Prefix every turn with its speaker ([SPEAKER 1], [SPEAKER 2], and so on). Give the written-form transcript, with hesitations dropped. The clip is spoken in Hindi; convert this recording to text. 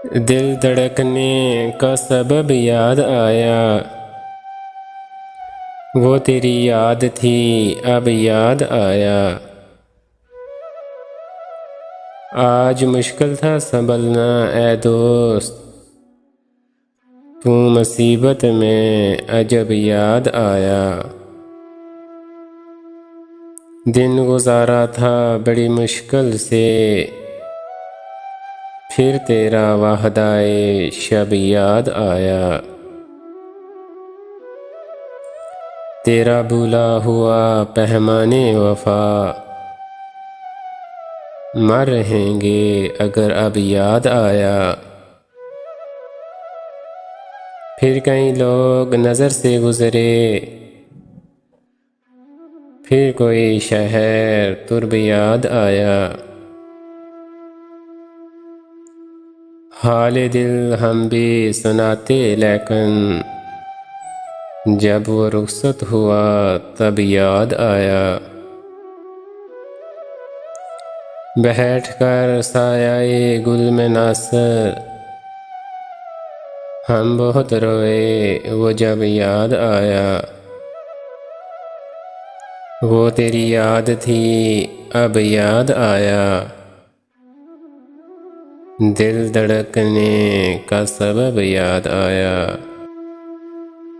[SPEAKER 1] दिल धड़कने का सबब याद आया, वो तेरी याद थी अब याद आया। आज मुश्किल था संभलना ए दोस्त, तू मुसीबत में अजब याद आया। दिन गुजारा था बड़ी मुश्किल से, फिर तेरा वाहदाए शब याद आया। तेरा भूला हुआ पैमाने वफा, मर रहेंगे अगर अब याद आया। फिर कई लोग नज़र से गुजरे, फिर कोई शहर तुर्ब याद आया। हाल दिल हम भी सुनाते लेकिन, जब वो रुखसत हुआ तब याद आया। बैठ कर सायाए गुल में नासिर, हम बहुत रोए वो जब याद आया। वो तेरी याद थी अब याद आया, दिल धड़कने का सबब याद आया।